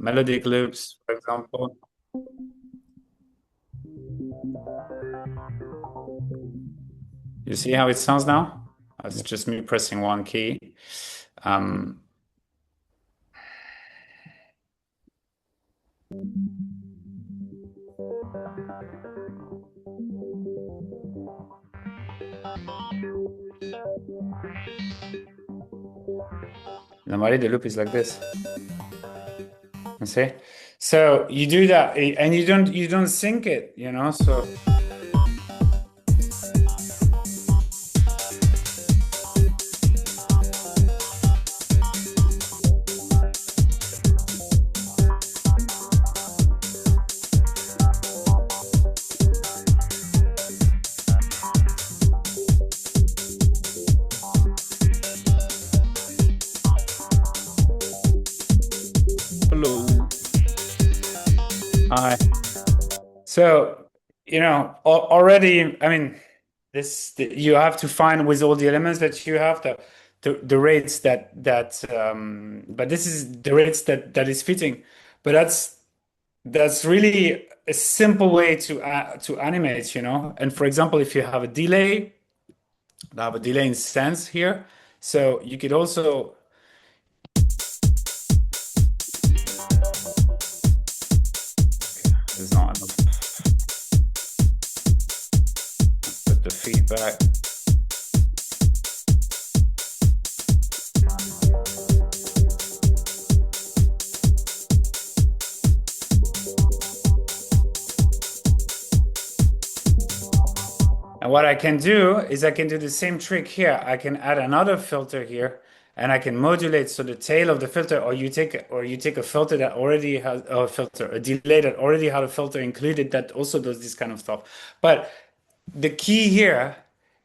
melodic loops, for example. You see how it sounds now? It's just me pressing one key. Um, Normally the loop is like this. You see? So you do that and you don't sync it, so Hello. I so already, I mean, you have to find with all the elements that you have the rates but this is the rates that is fitting. But that's really a simple way to animate, And for example, if you have a delay, I have a delay in sense here. So you could also, there's not enough with the feedback. And what I can do is I can do the same trick here. I can add another filter here and I can modulate so the tail of the filter, or you take a filter that already has a delay that already had a filter included that also does this kind of stuff. But the key here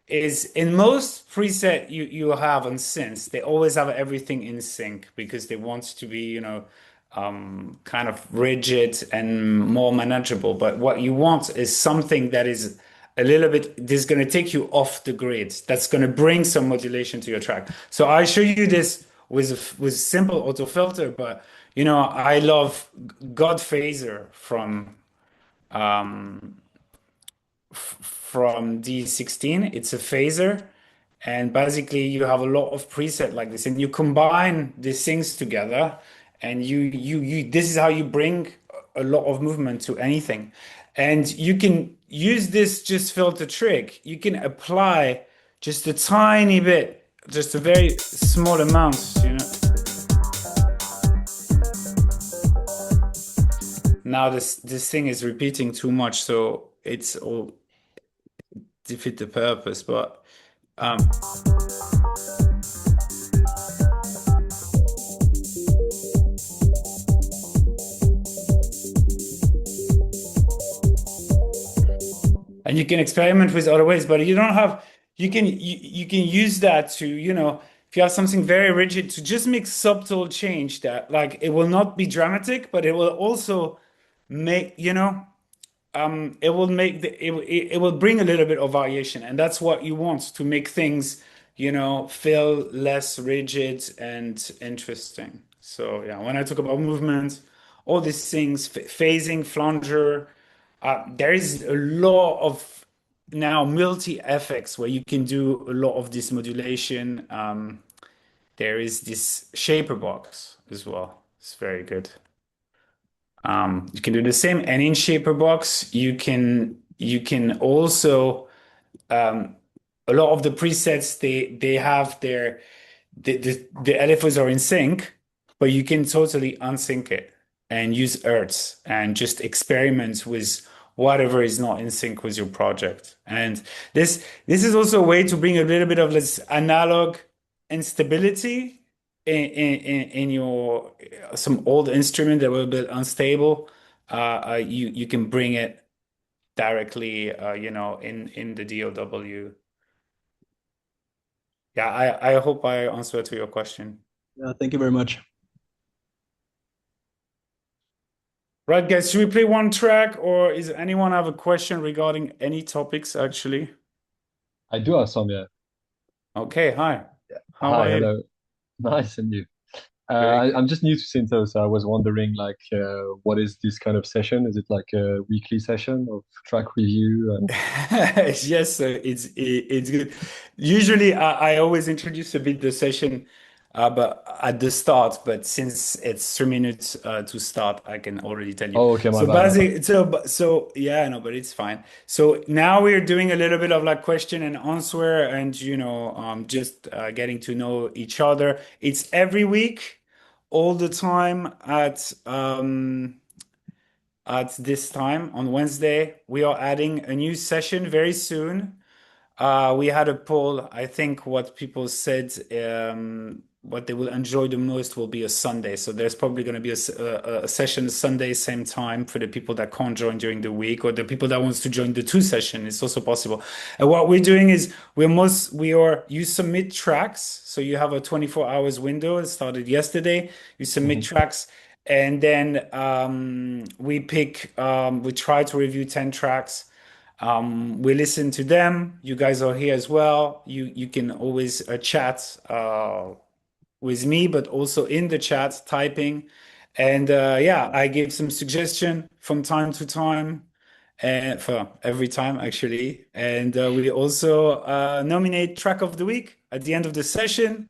is in most preset you have on synths, they always have everything in sync because they want to be, kind of rigid and more manageable. But what you want is something that is a little bit, this is going to take you off the grid. That's going to bring some modulation to your track. So I show you this with simple auto filter, but I love God Phaser from D16. It's a phaser, and basically you have a lot of preset like this, and you combine these things together, and you this is how you bring a lot of movement to anything. And you can use this just filter trick. You can apply just a tiny bit, just a very small amount. Now this thing is repeating too much, so it's all defeat the purpose. But um, and you can experiment with other ways, but you don't have you can use that to, if you have something very rigid, to just make subtle change that, like, it will not be dramatic, but it will also make, it will make it will bring a little bit of variation, and that's what you want to make things, feel less rigid and interesting. So yeah, when I talk about movement, all these things, phasing, flanger, there is a lot of now multi effects where you can do a lot of this modulation. There is this shaper box as well. It's very good. You can do the same, and in shaper box, you can also, a lot of the presets, they have the LFOs are in sync, but you can totally unsync it and use Hertz and just experiment with whatever is not in sync with your project. And this is also a way to bring a little bit of this analog instability in your some old instrument that were a bit unstable. You can bring it directly, in the DOW. Yeah, I hope I answered to your question. Yeah, thank you very much. Right, guys, should we play one track, or is anyone have a question regarding any topics actually? I do have some, yeah. Okay, hi. How Hi, are you? hello. Nice, and you? Very I'm good. just new to Syntho, so I was wondering, like, what is this kind of session? Is it like a weekly session of track review? And Yes, so it's good. Usually, I always introduce a bit the session, but at the start. But since it's 3 minutes to start, I can already tell you. oh, okay, my So bad, my bad. basic, so yeah, no, but it's fine. So now we're doing a little bit of like question and answer, and just getting to know each other. It's every week, all the time at this time on Wednesday. We are adding a new session very soon. We had a poll. I think what people said, what they will enjoy the most will be a Sunday. So there's probably going to be a session Sunday, same time for the people that can't join during the week, or the people that wants to join the two session. It's also possible. And what we're doing is you submit tracks. So you have a 24 hours window. It started yesterday. You submit Mhm. tracks. And then we try to review 10 tracks. We listen to them. You guys are here as well. You can always chat with me, but also in the chat typing. And yeah, I give some suggestion from time to time, and for every time actually. And we also nominate track of the week at the end of the session.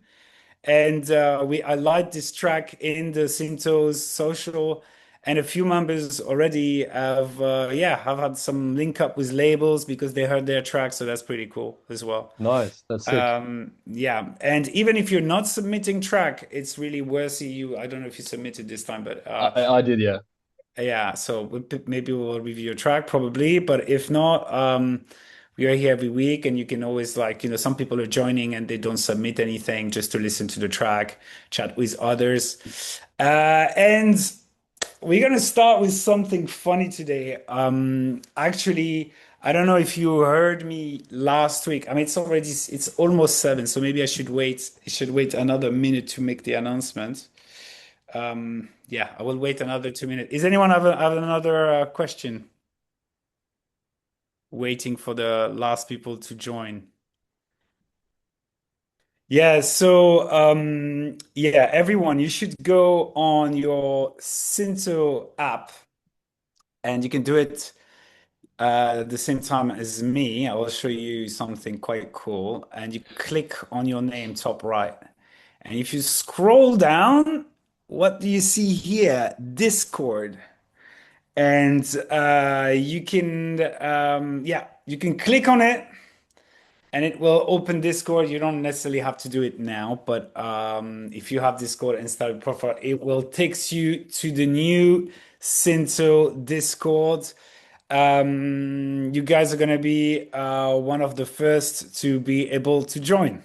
And I liked this track in the Syntho's social, and a few members already have had some link up with labels because they heard their track, so that's pretty cool as well. Nice, that's sick. Yeah, and even if you're not submitting track, it's really worthy. I don't know if you submitted this time, but I did, yeah. yeah, so maybe we'll review your track probably, but if not, we are here every week, and you can always some people are joining and they don't submit anything just to listen to the track, chat with others. And we're gonna start with something funny today. Actually, I don't know if you heard me last week. I mean, it's almost 7, so maybe I should wait another minute to make the announcement. Yeah, I will wait another 2 minutes. Is anyone have another question? Waiting for the last people to join. Yeah, so yeah, everyone, you should go on your Synto app, and you can do it at the same time as me. I will show you something quite cool. And you click on your name top right. And if you scroll down, what do you see here? Discord. And you can click on it and it will open Discord. You don't necessarily have to do it now, but if you have Discord and start a profile, it will takes you to the new Syntho Discord. You guys are gonna be one of the first to be able to join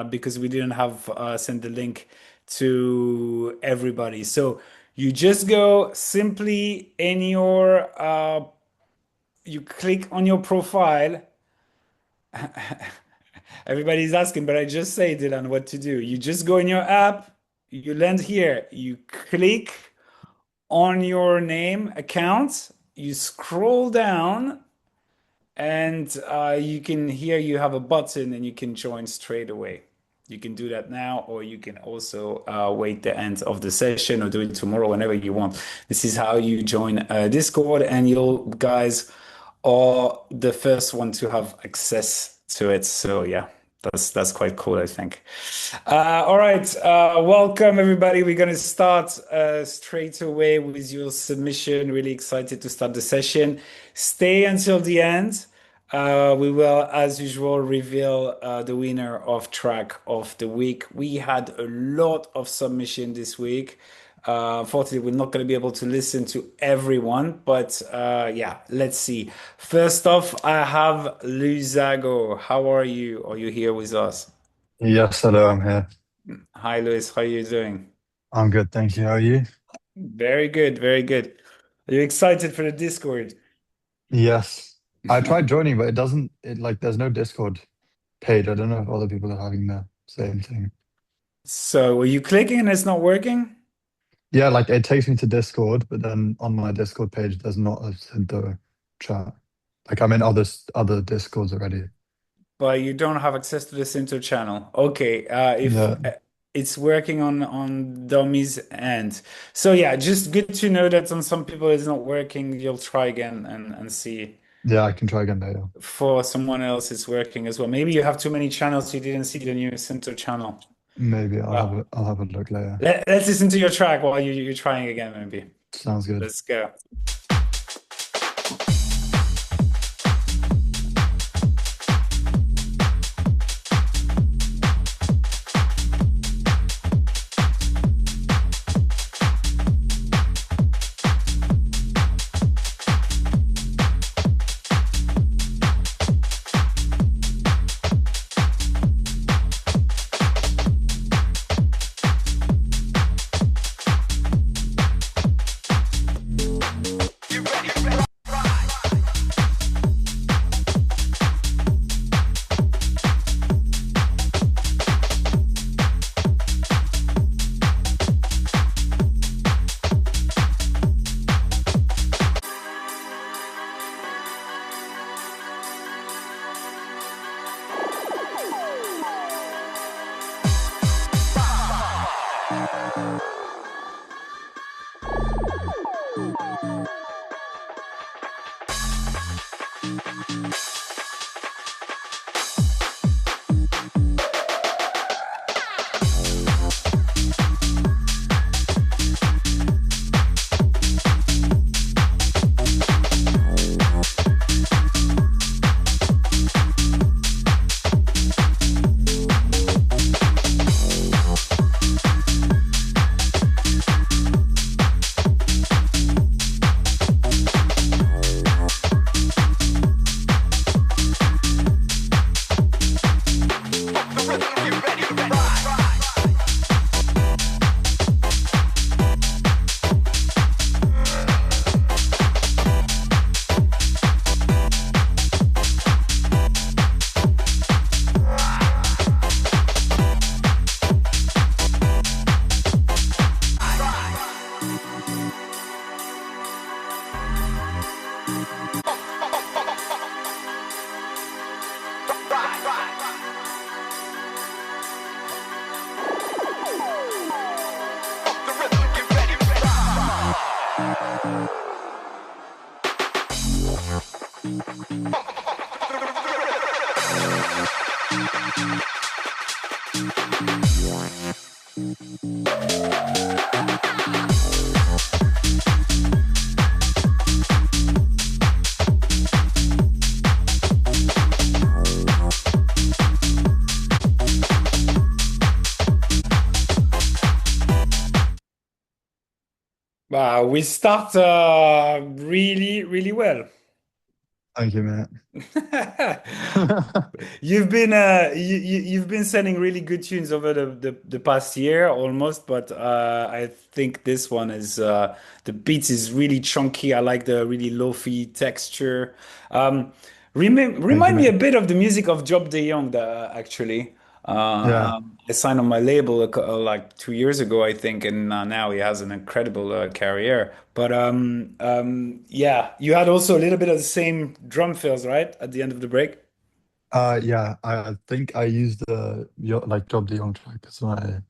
because we didn't have sent the link to everybody. So you just go simply in you click on your profile. Everybody's asking, but I just say, Dylan, what to do. You just go in your app, you land here, you click on your name account, you scroll down, and you have a button and you can join straight away. You can do that now, or you can also wait the end of the session or do it tomorrow, whenever you want. This is how you join Discord, and you guys are the first one to have access to it. So yeah, that's quite cool, I think. All right, welcome everybody. We're gonna start straight away with your submission. Really excited to start the session. Stay until the end. We will, as usual, reveal the winner of track of the week. We had a lot of submission this week. Unfortunately, we're not going to be able to listen to everyone, but yeah, let's see. First off, I have Luzago. How are you? Are you here with us? Yes, hello, I'm here. Hi, Luis. How are you doing? I'm good, thank you. How are you? Very good, very good. Are you excited for the Discord? Yes. I tried joining, but it doesn't, it like, there's no Discord page. I don't know if other people are having the same thing. So, are you clicking and it's not working? Yeah, like it takes me to Discord, but then on my Discord page, there's not a Syntho chat. Like I'm in other Discords already. But you don't have access to the Center channel. Okay, Yeah. it's working on Domi's end. So yeah, just good to know that on some people it's not working. You'll try again and see Yeah, I can try again later. for someone else it's working as well. Maybe you have too many channels, you didn't see the new SYNTHO channel. Maybe Wow. I'll have a look later. Let's listen to your track while you're trying again, maybe. Sounds good. Let's go. Wow, we start really, really well. Thank you, mate. You've been sending really good tunes over the past year almost, but I think this one is the beat is really chunky. I like the really lofi texture. Thank you, Remind me mate. a bit of the music of Job De Jong, actually. Yeah, I signed on my label like 2 years ago, I think, and now he has an incredible career. But yeah, you had also a little bit of the same drum fills, right, at the end of the break. yeah. I think I used the like Job De Jong track as my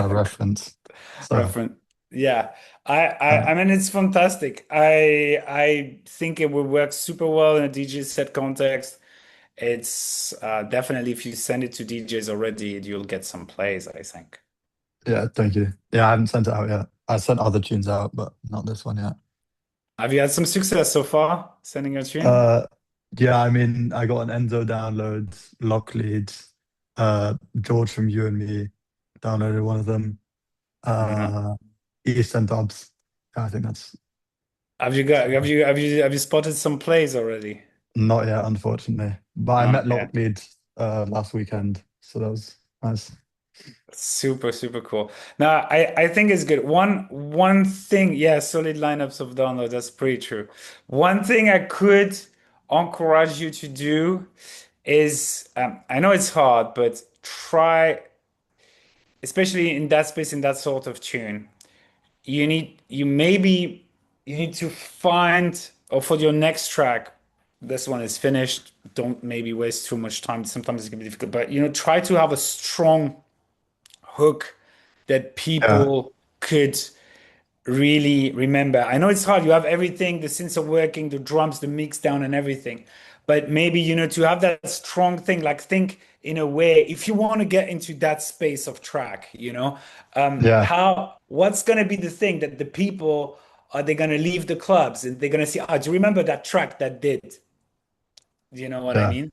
reference. So Reference. Yeah, I uh, mean it's fantastic. I think it will work super well in a DJ set context. It's definitely if you send it to DJs already, you'll get some plays, I think. yeah, thank you. Yeah, I haven't sent it out yet. I sent other tunes out, but not this one yet. Have you had some success so far sending a tune? Uh, yeah, I mean, I got an Enzo download, Lock Leads, George from You and Me downloaded one of them. Uh-huh. Uh, East and Dubs. Yeah, I think that's Have you got so. have you spotted some plays already? Not yet, unfortunately. But I met Okay. Locklead last weekend, so that was nice. Super, super cool. Now, I think it's good. One thing, yeah, solid lineups of download, that's pretty true. One thing I could encourage you to do is, I know it's hard, but try, especially in that space, in that sort of tune, you need to find, or for your next track, this one is finished. Don't maybe waste too much time. Sometimes it can be difficult, but try to have a strong hook that Yeah, people could really remember. I know it's hard. You have everything, the sense of working, the drums, the mix down and everything. But maybe, to have that strong thing, like think in a way, if you want to get into that space of track, yeah, what's going to be the thing that the people are they going to leave the clubs and they're going to see, do you remember that track that did? Do you know what I yeah, mean?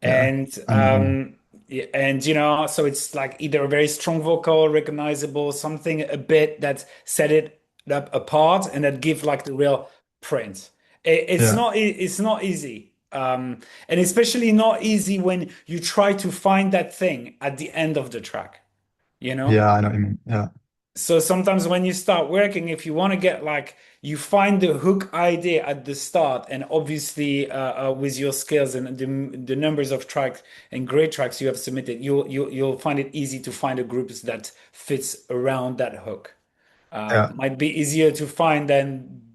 yeah. And I know what you mean. yeah, and so it's like either a very strong vocal, recognizable, something a bit that set it up apart and that give like the real print. Yeah, It's not easy. And especially not easy when you try to find that thing at the end of the track, you know? yeah, I know what you mean. Yeah, So sometimes when you start working, if you want to get like you find the hook idea at the start, and obviously with your skills and the numbers of tracks and great tracks you have submitted, you'll find it easy to find a group that fits around that hook. yeah, Might be easier to find than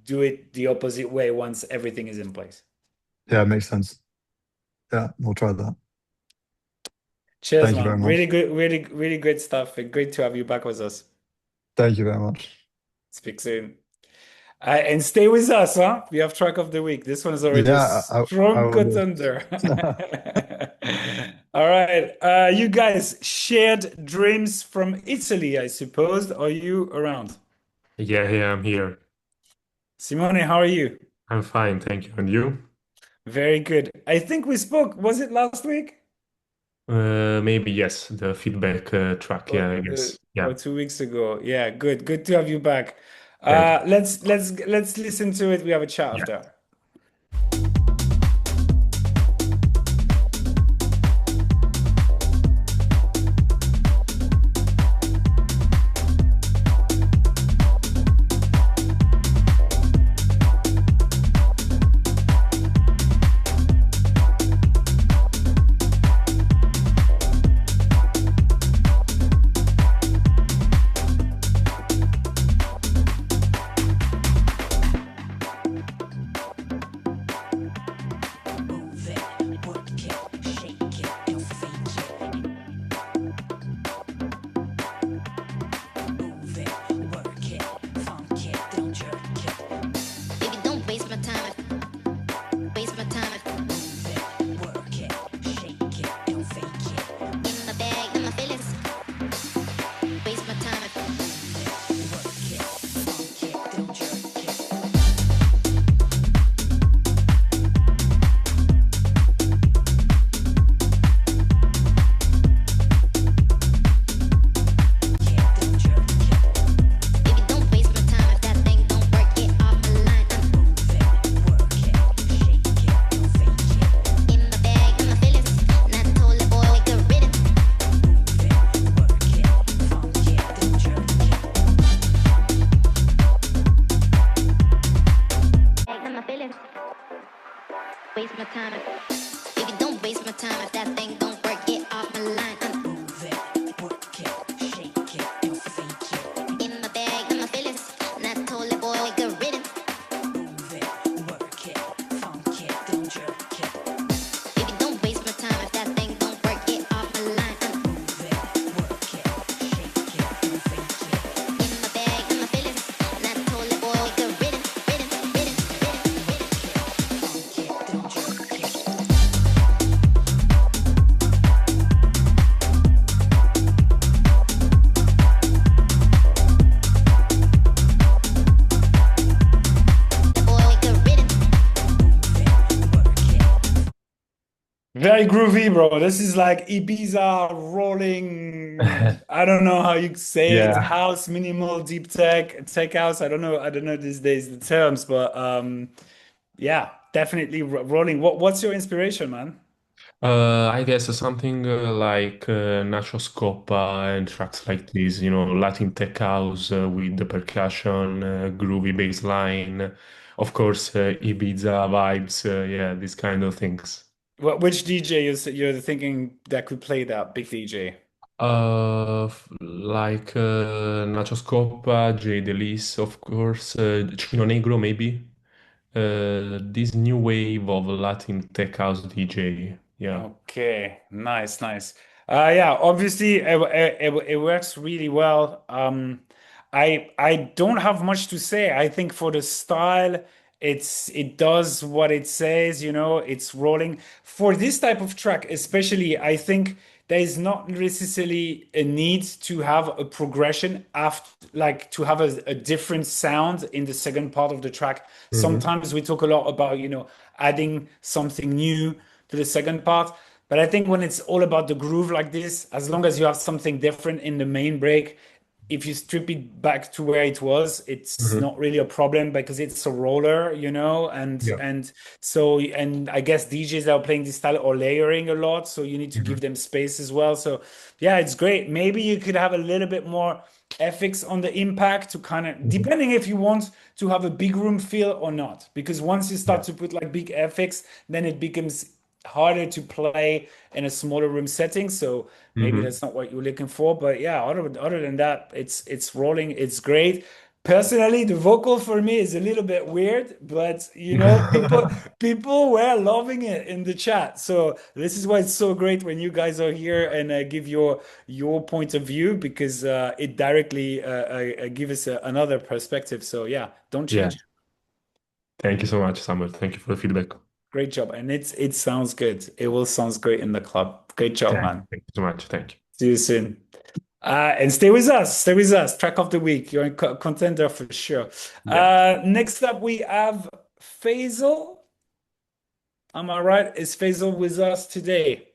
do it the opposite way once everything is in place. yeah. Makes sense. Yeah, we'll try that. Cheers, Thank you very man. Really much. good, really, really great stuff. And great to have you back with us. Thank you very much. Speak soon. And stay with us, huh? We have track of the week. This one is already a Yeah, I strong will do. contender. All right. You guys shared dreams from Italy, I suppose. Are you around? Yeah, yeah, I'm here. Simone, how are you? I'm fine, thank you. And you? Very good. I think we spoke, was it last week? Maybe yes, the feedback track. Or, Yeah, I uh, guess. or Yeah, 2 weeks ago? Yeah, good. Good to have you back. thank you. Let's listen to it. We have a chat Yeah. after. Move it, work it, shake it, and fake it. Move it, work it, funk it, don't jerk it. Baby, don't waste my time. Waste my time. Move it, work it, shake it, and fake it. In my bag, in my feelings. Waste my time. Move it, work it, funk it, don't jerk it. Don't jerk it. Baby, don't waste my time. If that thing don't work, get off my line. Move it, work it, shake it, and fake it. In my bag, in my feelings. Not totally boy, we could rid it. Move it, work it, funk it, don't jerk it. Bag in my feelings. Waste my time. Baby, don't waste my time. If that thing don't work, get off my line. Move it, work it, shake it, and fake it. In my bag, in my feelings. Not totally boy, we could rid it. Move it, work it, funk it, don't jerk it. Baby, don't waste my time. If that thing don't work, get off my line. Move it, work it, shake it, and fake it. In my bag, in my feelings. Not totally boy, we could rid it, rid it, rid it, rid it, rid it. Funk it, don't jerk it. Boy, we could rid it. Move it, work it. Very groovy, bro. This is like Ibiza rolling. I don't know how you say it. Yeah. House, minimal, deep tech house. I don't know. I don't know these days the terms, but yeah, definitely rolling. What's your inspiration, man? I guess something like Nacho Scopa and tracks like this, Latin tech house with the percussion, groovy bass line, of course, Ibiza vibes, yeah, these kind of things. Which DJ you're thinking that could play that big DJ? Like Nacho Scopa, Jay Delis, of course, Chino Negro, maybe. This new wave of Latin tech house DJ. Yeah. Okay, nice, nice. Yeah, obviously it works really well. I don't have much to say. I think for the style, it does what it says, it's rolling. For this type of track, especially, I think there is not necessarily a need to have a progression after, like to have a different sound in the second part of the track. Hmm. Sometimes we talk a lot about, adding something new to the second part. But I think when it's all about the groove like this, as long as you have something different in the main break, if you strip it back to where it was, it's Hmm. not really a problem because it's a roller, and Yeah. and I guess DJs that are playing this style are layering a lot, so you need to Hmm. give them space as well. So yeah, it's great. Maybe you could have a little bit more FX on the impact to kind of Hmm. depending if you want to have a big room feel or not. Because once you start Yeah. to put like big FX, then it becomes harder to play in a smaller room setting. So maybe Hmm. that's not what you're looking for. But yeah, other than that, it's rolling. It's great. Personally, the vocal for me is a little bit weird, but people were loving it in the chat. So this is why it's so great when you guys are here and give your point of view because it directly give us another perspective. So yeah, don't Yeah. change. Thank you so much, Samuel. Thank you for the feedback. Great job, and it sounds good. It will sounds great in the club. Great job, man. Thank you so much. Thank you. See you soon. And stay with us. Stay with us. Track of the week. You're a contender for sure. Yeah. Next up, we have Faisal. Am I right? Is Faisal with us today?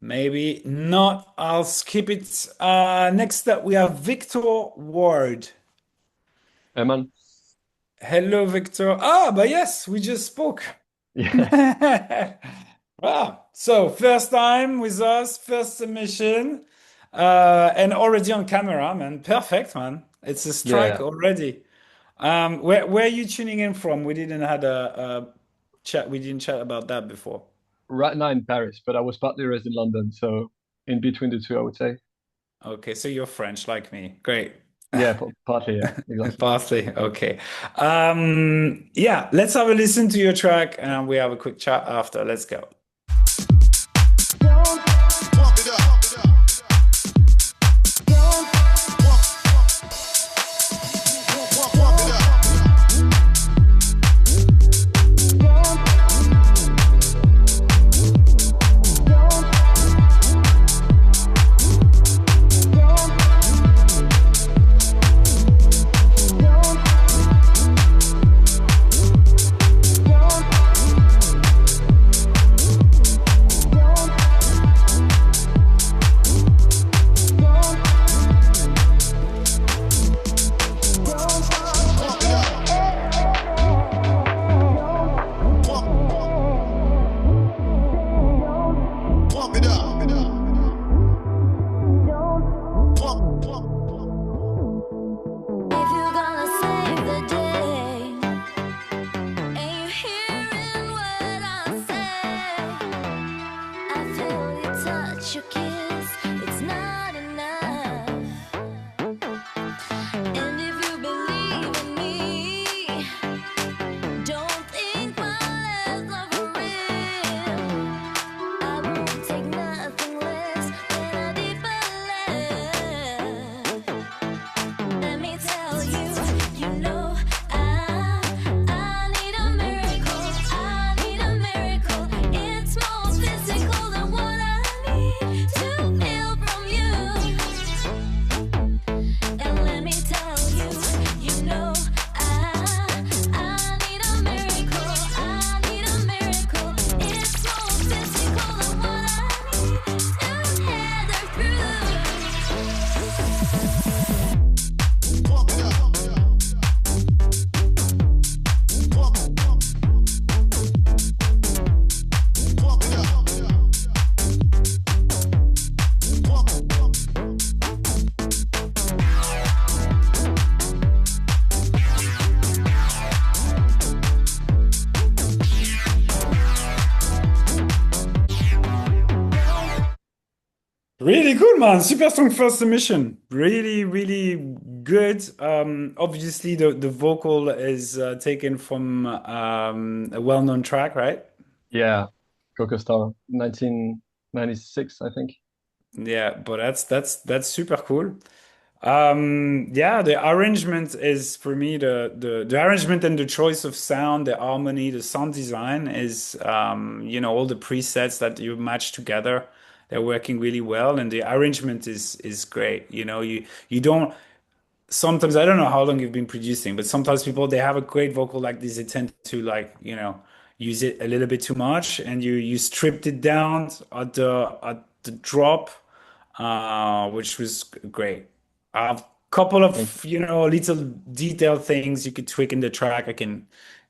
Maybe not. I'll skip it. Next up, we have Victor Ward. Eman? Hello, Victor. Ah, but yes, we just spoke. Yeah. Wow. So first time with us, first submission, and already on camera, man. Perfect, man. It's a strike Yeah. already. Where are you tuning in from? We didn't had a chat. We didn't chat about that before. Right now in Paris, but I was partly raised in London, so in between the two, I would say. Okay, so you're French like me. Great. Yeah, partly, yeah, exactly. Parsley. Okay. Yeah, let's have a listen to your track and we have a quick chat after. Let's go. If you're gonna save the day, and you're hearing what I say, I feel your touch, your kiss, it's not enough. And if you believe in me, don't think my life's not for real. I won't take nothing less than a deeper love. Let me tell you, I need a miracle. I need a miracle. It's more physical than what I need to feel from you. And let me tell you, I need a miracle. I need a miracle. It's more physical than what I need to heather through. Really good, man. Super strong first submission. Really, really good. Obviously, the vocal is taken from a well-known track, right? Yeah, Coco Star, 1996, I think. Yeah, but that's super cool. Yeah, the arrangement is for me the arrangement and the choice of sound, the harmony, the sound design is all the presets that you match together. They're working really well, and the arrangement is great. You don't sometimes I don't know how long you've been producing, but sometimes people they have a great vocal like this, they tend to like, use it a little bit too much, and you stripped it down at the drop, which was great. A couple Thank you. of, little detail things you could tweak in the track. I can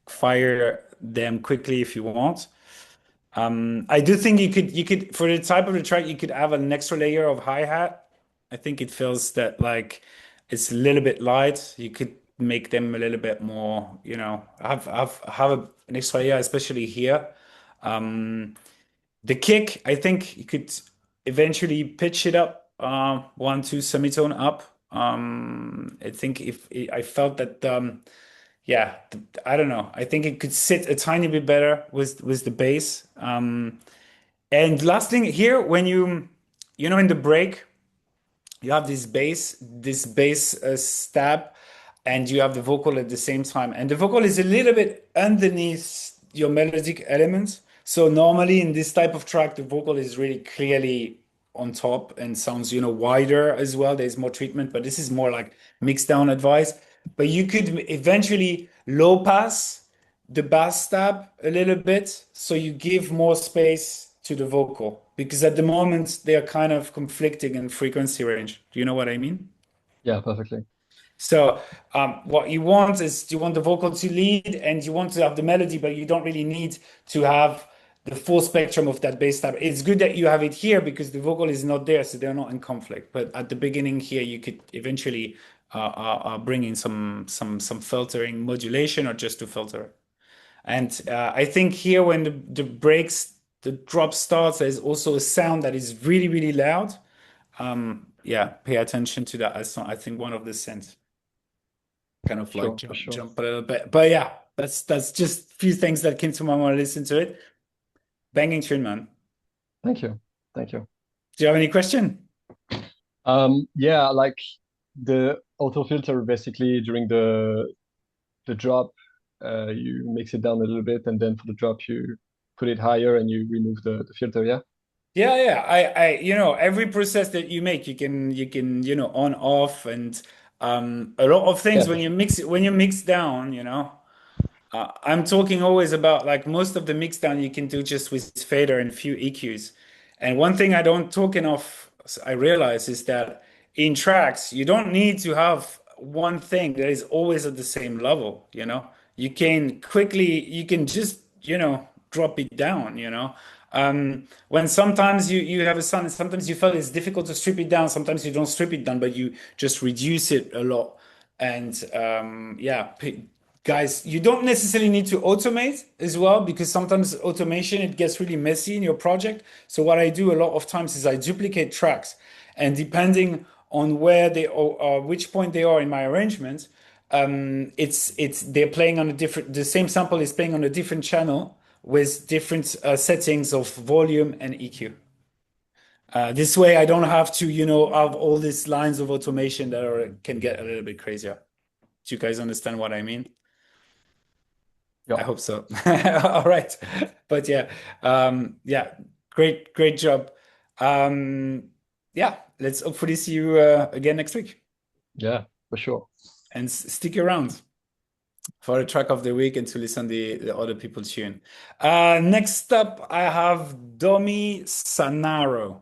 fire them quickly if you want. I do think you could for the type of the track you could have an extra layer of hi-hat. I think it feels that like it's a little bit light. You could make them a little bit more, an extra layer, especially here. The kick, I think you could eventually pitch it up, one, two semitone up. I think if I felt that, yeah, I don't know. I think it could sit a tiny bit better with the bass. And last thing here, when in the break, you have this bass stab, and you have the vocal at the same time. And the vocal is a little bit underneath your melodic elements. So normally in this type of track, the vocal is really clearly on top and sounds, wider as well. There's more treatment, but this is more like mixed down advice. But you could eventually low pass the bass stab a little bit, so you give more space to the vocal because at the moment they are kind of conflicting in frequency range. Do you know what I mean? Yeah, perfectly. So what you want is you want the vocal to lead and you want to have the melody, but you don't really need to have the full spectrum of that bass tab. It's good that you have it here because the vocal is not there, so they're not in conflict. But at the beginning here, you could eventually bring in some filtering modulation or just to filter. And I think here when the breaks, the drop starts, there's also a sound that is really, really loud. Yeah, pay attention to that. I think one of the synths kind of like Sure, for jump, sure. jump a little bit. But yeah, that's just a few things that came to my mind when I listened to it. Banging tune, man. Thank you. Thank you. Do you have any question? Yeah, like the auto filter basically during the drop, you mix it down a little bit, and then for the drop you put it higher and you remove the filter. Yeah. Yeah, yeah. Every process that you make, you can, on off, and a lot of Yeah. things when you mix down, I'm talking always about like most of the mix down you can do just with fader and few EQs. And one thing I don't talk enough, I realize, is that in tracks, you don't need to have one thing that is always at the same level, you can just, drop it down, when sometimes you have a sound, and sometimes you feel it's difficult to strip it down, sometimes you don't strip it down, but you just reduce it a lot. And yeah, guys, you don't necessarily need to automate as well because sometimes automation it gets really messy in your project. So what I do a lot of times is I duplicate tracks, and depending on where they or which point they are in my arrangement, it's they're playing on a different. The same sample is playing on a different channel with different settings of volume and EQ. This way, I don't have to, have all these lines of automation that can get a little bit crazier. Do you guys understand what I mean? Yeah. I hope so. All right. But yeah, yeah, great job. Yeah, let's hopefully see you again next week, Yeah, for sure. and stick around for the track of the week and to listen the other people tune. Next up, I have Domi Sanaro.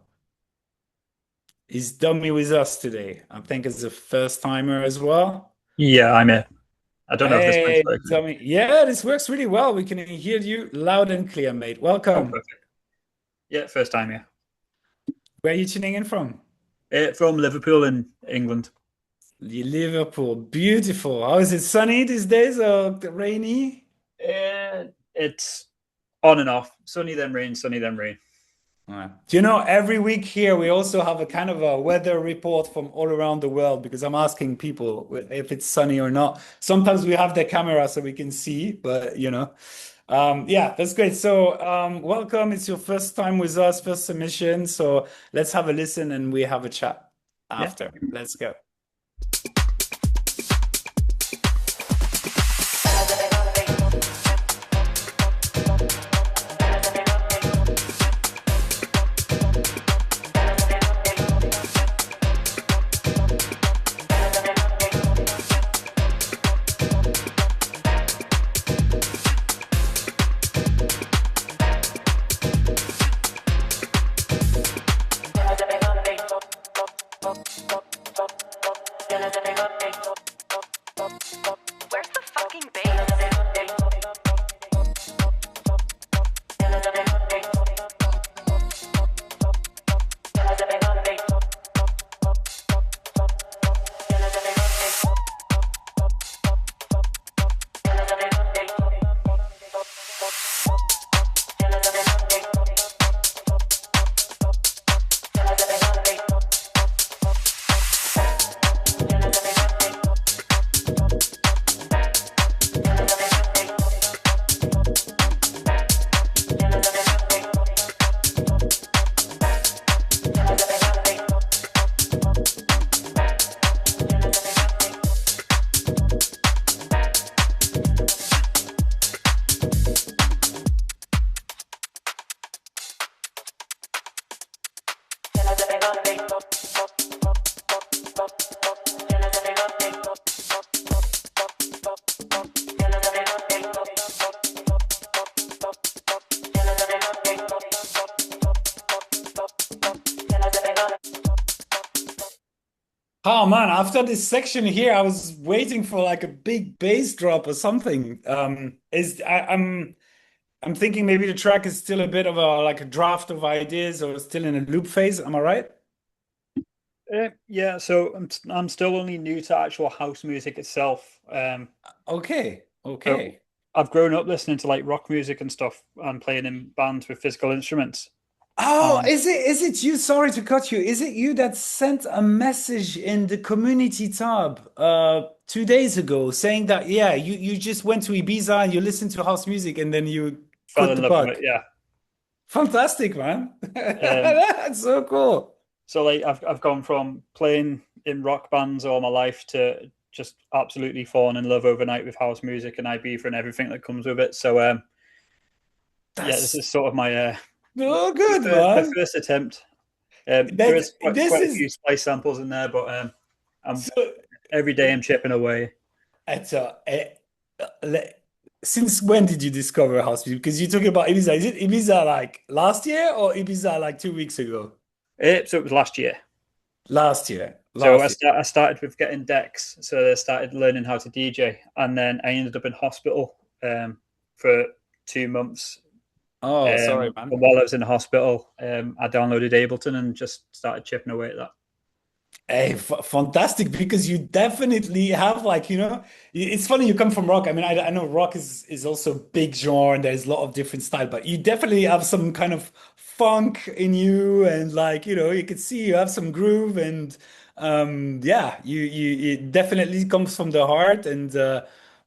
Is Domi with us today? I think it's a first timer as well. Yeah, I'm here. I don't know if this mic Hey, works. Domi. Yeah, this works really well. We can hear you loud and clear, mate. Oh, Welcome. perfect. Yeah, first time here. Where are you tuning in from? From Liverpool in England. Liverpool. Beautiful. How is it? Sunny these days or rainy? It's on and off. Sunny then rain, sunny then rain. Do you know, every week here we also have a kind of a weather report from all around the world because I'm asking people if it's sunny or not. Sometimes we have the camera so we can see, but Yeah, that's great. So, welcome. It's your first time with us, first submission. So let's have a listen and we have a chat Yeah. after. Let's go. Where's the fucking bass? Oh man, after this section here, I was waiting for like a big bass drop or something. I'm thinking maybe the track is still a bit of a like a draft of ideas or still in a loop phase. Am I right? Yeah, so I'm still only new to actual house music itself. Okay, So okay. I've grown up listening to like rock music and stuff and playing in bands with physical instruments. Oh, Um, is it you? Sorry to cut you. Is it you that sent a message in the community tab 2 days ago saying that yeah, you just went to Ibiza and you listened to house music and then you Fell quit in the love with bug? it, yeah. Fantastic, man. Um, That's so cool. so like I've gone from playing in rock bands all my life to just absolutely falling in love overnight with house music and Ibiza and everything that comes with it. So yeah, this That's is sort of my so good, the man. first attempt. There That is this quite a is few spice samples in there, but I'm so every day I'm chipping away. it's since when did you discover house music? Because you're talking about Ibiza. Is it Ibiza like last year or Ibiza like 2 weeks ago? So it was last year. Last year. So Last year. I started with getting decks. So I started learning how to DJ, and then I ended up in hospital for 2 months. Oh, sorry, man. But while I was in the hospital, I downloaded Ableton and just started chipping away at that. Hey, fantastic because you definitely have like, it's funny you come from rock. I mean, I know rock is also a big genre and there's a lot of different style, but you definitely have some kind of funk in you and like, you can see you have some groove and yeah, you it definitely comes from the heart and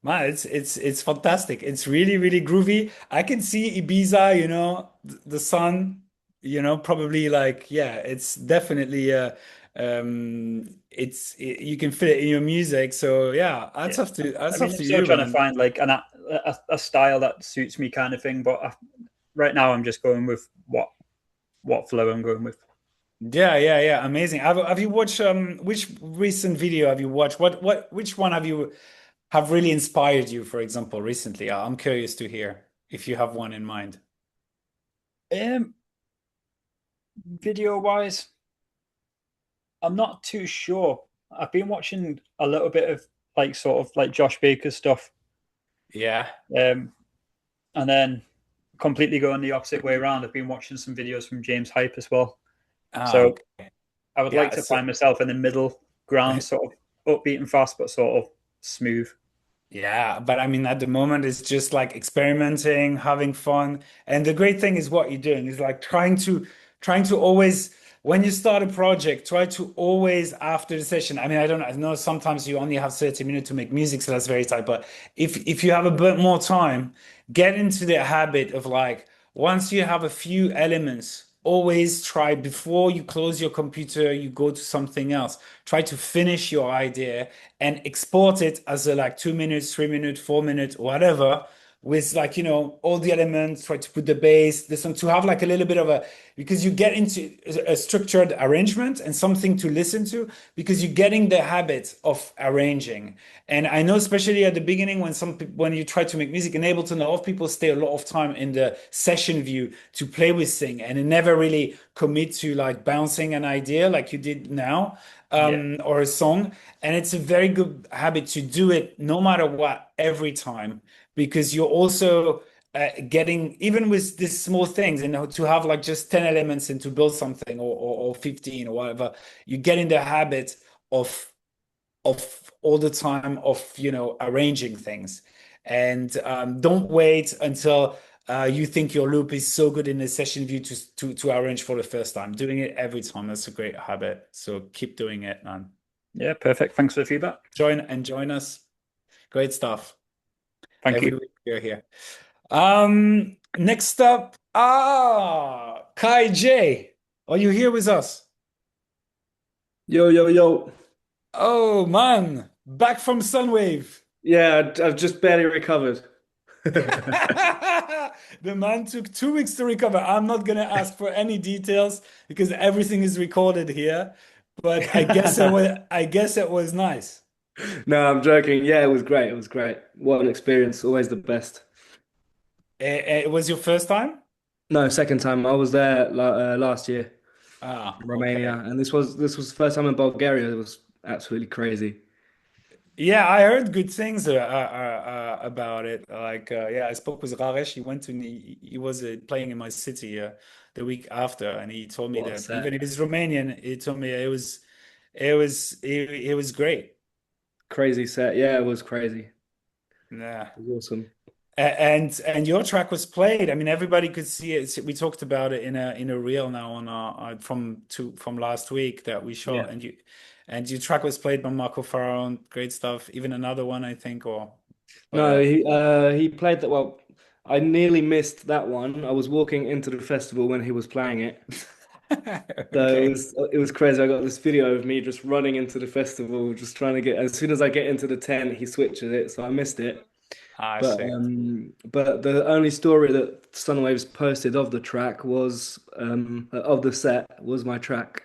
man, it's fantastic. It's really, really groovy. I can see Ibiza, the sun, probably like, yeah, it's definitely you can fit it in your music. So yeah, Yeah, I hats mean, off I'm to still you, trying to man. find like a style that suits me, kind of thing. But right now, I'm just going with what flow I'm going with. Yeah, yeah, yeah. Amazing. Have you watched which recent video have you watched? Which one have really inspired you, for example, recently? I'm curious to hear if you have one in mind. Um, Video wise, I'm not too sure. I've been watching a little bit of like sort of like Josh Baker's stuff, Yeah. um, and then completely going the opposite way around. I've been watching some videos from James Hype as well. Oh, So okay. I would like Yeah. to So find myself in the middle ground, sort of upbeat and fast, but sort of smooth. yeah, but I mean, at the moment, it's just like experimenting, having fun. And the great thing is what you're doing is like trying to always when you start a project, try to always after the session. I mean, I don't know. I know sometimes you only have 30 minutes to make music, so that's very tight. But if you have a bit more time, get into the habit of like once you have a few elements, always try before you close your computer, you go to something else. Try to finish your idea and export it as a like 2 minutes, 3 minutes, 4 minutes, whatever, with like, all the elements, try to put the bass, this one to have like a little bit of a, because you get into a structured arrangement and something to listen to because you're getting the habit of arranging. And I know, especially at the beginning, when you try to make music in Ableton, a lot of people stay a lot of time in the session view to play with things and they never really commit to like bouncing an idea like you did now, or a song. And it's a very good habit to do it no matter what every time because you're also getting, even with these small things, to have like just 10 elements and to build something or 15 or whatever, you get in the habit of all the time of arranging things. And don't wait until you think your loop is so good in the session view to arrange for the first time. Doing it every time, that's a great habit. So keep doing it, man. Yeah, perfect. Thanks for the feedback. Join us. Great stuff. Thank Every you. week you're here. Next up, Kai J. Are you here with us? Yo, yo, yo. Oh man, back from Sunwave. Yeah, I've just barely recovered. The man took 2 weeks to recover. I'm not gonna ask for any details because everything is recorded here. But I guess it was nice. No, I'm joking. Yeah, it was great. It was great. What an experience. Always the best. It was your first time? No, second time. I was there last year in Romania, Okay. and this was the first time in Bulgaria. It was absolutely crazy. Yeah, I heard good things about it. Like, yeah, I spoke with Raresh. He was playing in my city the week after, and he told me What a that even set. if he's Romanian, he told me it was great. Crazy set. Yeah, it was crazy. Yeah. It was awesome. And your track was played. I mean, everybody could see it. We talked about it in a reel now on from last week that we shot, Yeah. and your track was played by Marco Faraon. Great stuff. Even another one, I think, or No, whatever. he played that. Well, I nearly missed that one. I was walking into the festival when he was playing it. So Okay. it was crazy. I got this video of me just running into the festival, just trying to get. As soon as I get into the tent, he switches it, so I missed it. Ah, shit. But the only story that Sunwaves posted of the track was of the set was my track.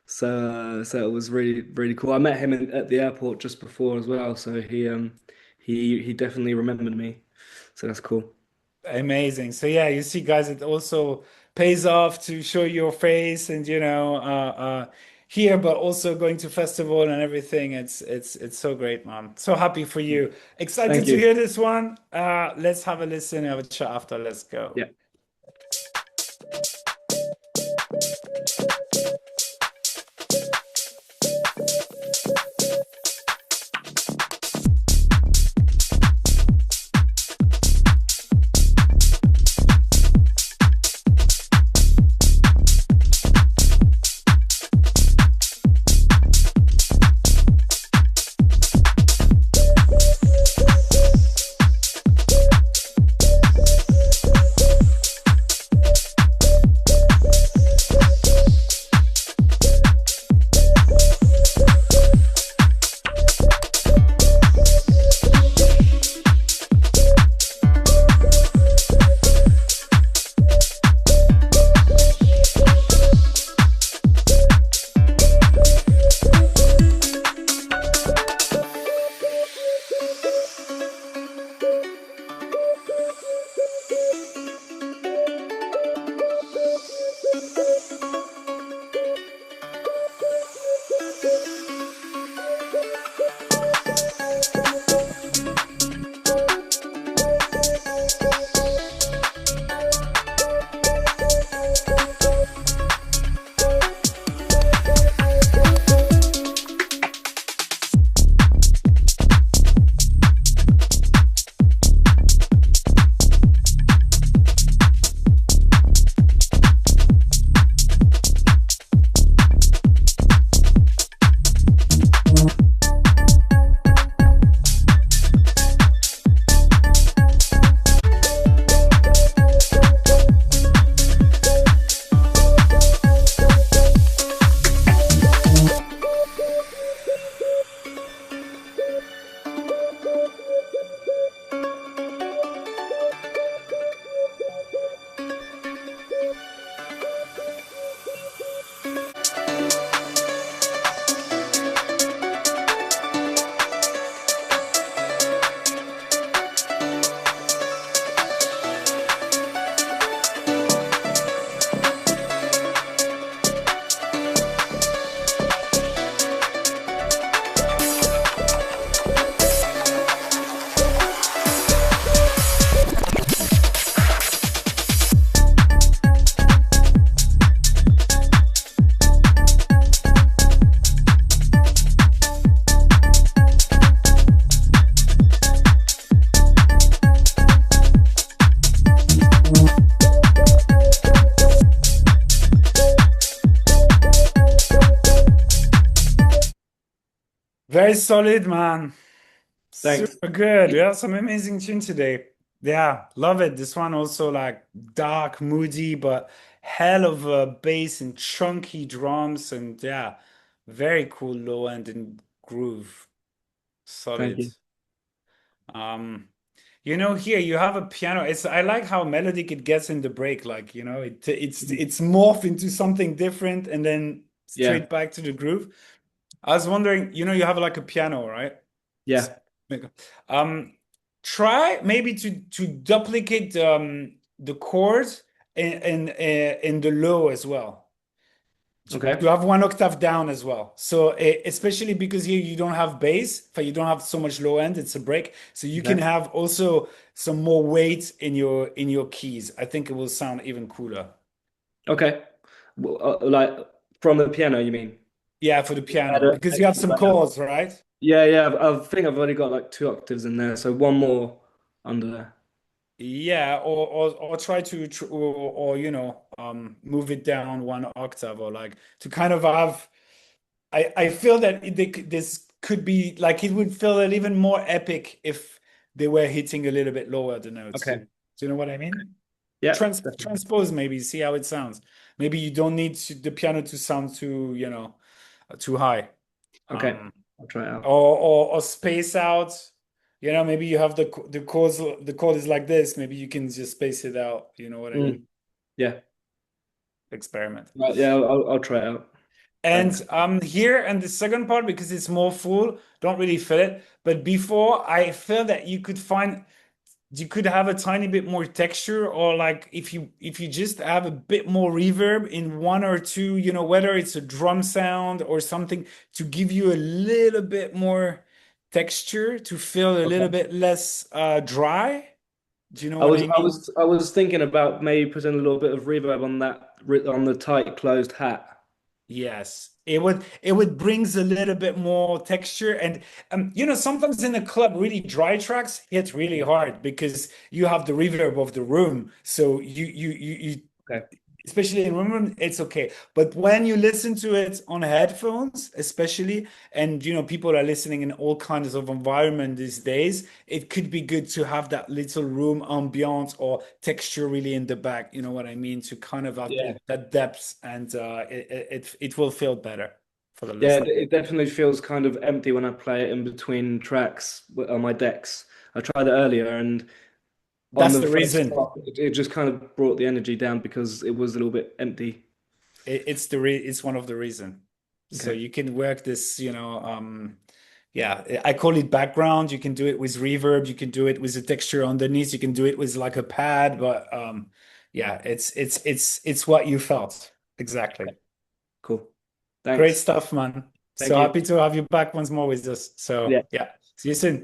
So it was really really cool. I met him at the airport just before as well, so he definitely remembered me. So that's cool. Amazing. So yeah, you see, guys, it also pays off to show your face and here, but also going to festival and everything. It's so great, man. So happy for you. Excited Thank to you. hear this one. Let's have a listen, have a chat after. Let's go. Yeah. Very solid, man. Thanks. Super good. We have some amazing tune today. Yeah, love it. This one also like dark, moody, but hell of a bass and chunky drums and yeah, very cool low end and groove. Thank Solid. you. Um, here you have a piano. I like how melodic it gets in the break. Like, it's morphed into something different and then Yeah. straight back to the groove. I was wondering, you have like a piano, right? Yeah. Um, Try maybe to duplicate the chords in the low as well. Okay. To have one octave down as well. So especially because here you don't have bass, but you don't have so much low end, it's a break. So you can Okay. have also some more weight in your keys. I think it will sound even cooler. Okay. Well, like from the piano, you mean? Yeah, for the Add piano, a because you have extra some layer. chords, right? Yeah, yeah. I think I've already got like 2 octaves in there, so one more under there. Yeah, or try to move it down one octave or like to kind of have. I feel that this could be like it would feel even more epic if they were hitting a little bit lower the notes. Okay. Do you know what I mean? Yeah. Definitely. Transpose maybe, see how it sounds. Maybe you don't need the piano to sound too high. Okay. Um, I'll try it out. or space out. Maybe you have the chord is like this. Maybe you can just space it out. You know what I mean? Mm. Yeah. Experiment. Right. Yeah. I'll try it out. And Thanks. here and the second part, because it's more full, don't really feel it. But before, I feel that you could have a tiny bit more texture, or like if you just have a bit more reverb in one or two, whether it's a drum sound or something, to give you a little bit more texture, to feel a little Okay. bit less dry. Do you know I what was I I mean? was I was thinking about maybe putting a little bit of reverb on that on the tight closed hat. Yes, it would brings a little bit more texture, and sometimes in a club really dry tracks hit really hard because you have the reverb of the room, so you Okay. especially in room it's okay, but when you listen to it on headphones especially, and people are listening in all kinds of environment these days, it could be good to have that little room ambiance or texture really in the back, you know what I mean, to kind of have Yeah. that depth, and it will feel better for the Yeah, listener. it definitely feels kind of empty when I play it in between tracks on my decks. I tried it earlier, and on That's the the first reason. stop, it just kind of brought the energy down because it was a little bit empty. It's one of the reason. So Okay. you can work this, yeah, I call it background. You can do it with reverb. You can do it with a texture underneath. You can do it with like a pad, but yeah, it's what you felt. Exactly. Cool. Great Thanks. stuff, man. Thank So you. happy to have you back once more with us. So Yeah. yeah, see you soon.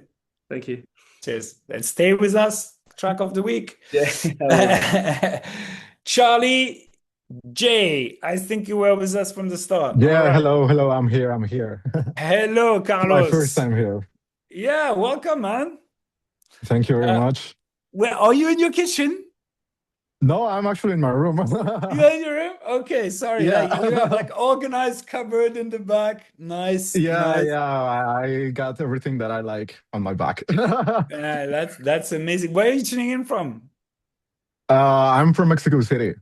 Thank you. Cheers. And stay with us. Track of the week. Yeah. I will. Charlie J, I think you were with us from the start. Am I Yeah, right? hello, hello. I'm here. I'm here. Hello, It's my first Carlos. time here. Yeah, welcome, man. Thank you very Uh, much. where are you in your kitchen? No, I'm actually in my room. You in your room? Okay, sorry. Like you have Yeah. like organized cupboard in the back. Nice, Yeah, nice. yeah. I got everything that I like on my back. That's amazing. Where are you tuning in from? I'm from Mexico City.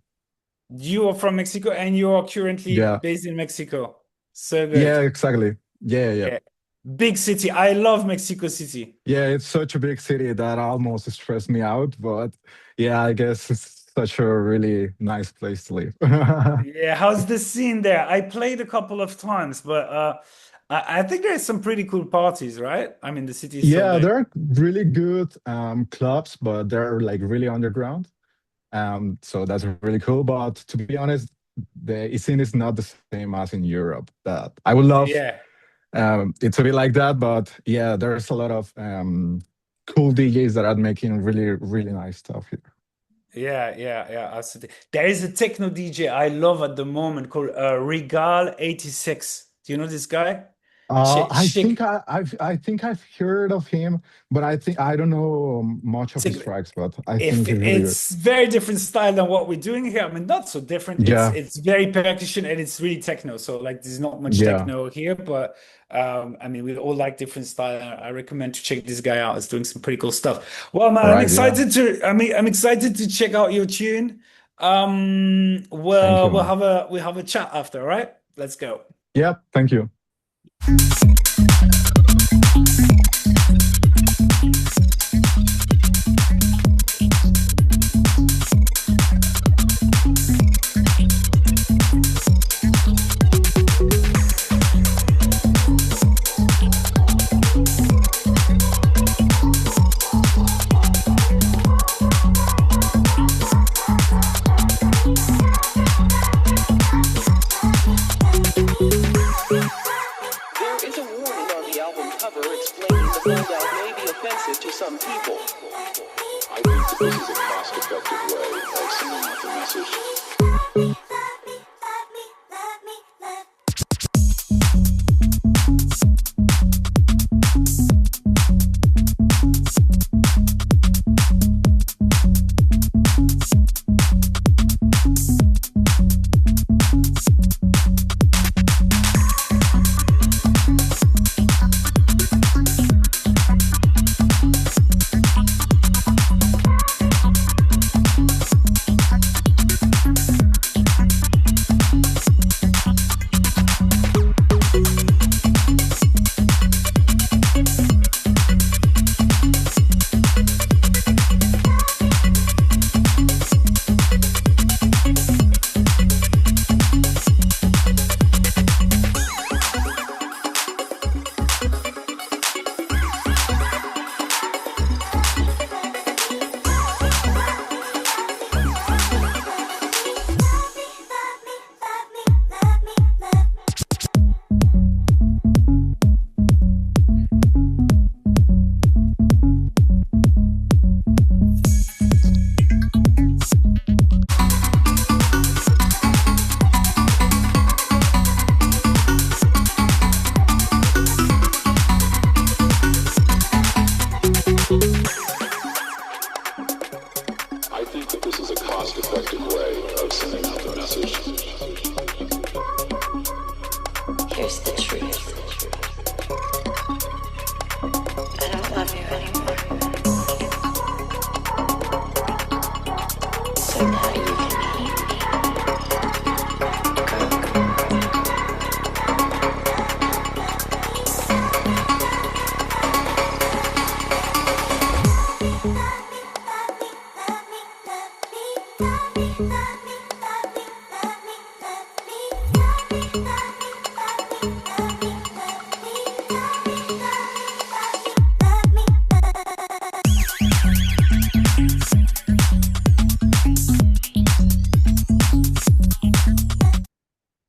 You are from Mexico and you are currently Yeah. based in Mexico. So Yeah, good. exactly. Yeah, yeah. Yeah. Big city. I love Mexico City. Yeah, it's such a big city that almost stressed me out, but yeah, I guess it's such a really nice place to live. Yeah, how's the scene there? I played a couple of times, but I think there's some pretty cool parties, right? I mean, the city is so Yeah, big. there are really good clubs, but they're like really underground. So that's really cool. But to be honest, the scene is not the same as in Europe. That I would love Yeah, it to be like that, but yeah, there's a lot of cool DJs that are making really, really nice stuff here. yeah. Absolutely. There is a techno DJ I love at the moment called Regal 86. Do you know this guy? I think Shake. I've heard of him, but I don't know much of his tracks, but I If think he's really good. it's very different style than what we're doing here. I mean, not so different. Yeah, It's very percussion and it's really techno. So like, there's not much yeah. techno here, but I mean, we all like different style. I recommend to check this guy out. He's doing some pretty cool stuff. Well, man, All right, yeah. I'm excited to check out your tune. Thank Well, you, man. we'll have a chat after. All right, let's go. Yeah, thank you. There is a warning on the album cover explaining the foldout may be offensive to some people. I think that this is a cost-effective way of sending out the message. I think that this is a cost-effective way of sending out the message. Here's the truth. I don't love you anymore. So now you can eat me.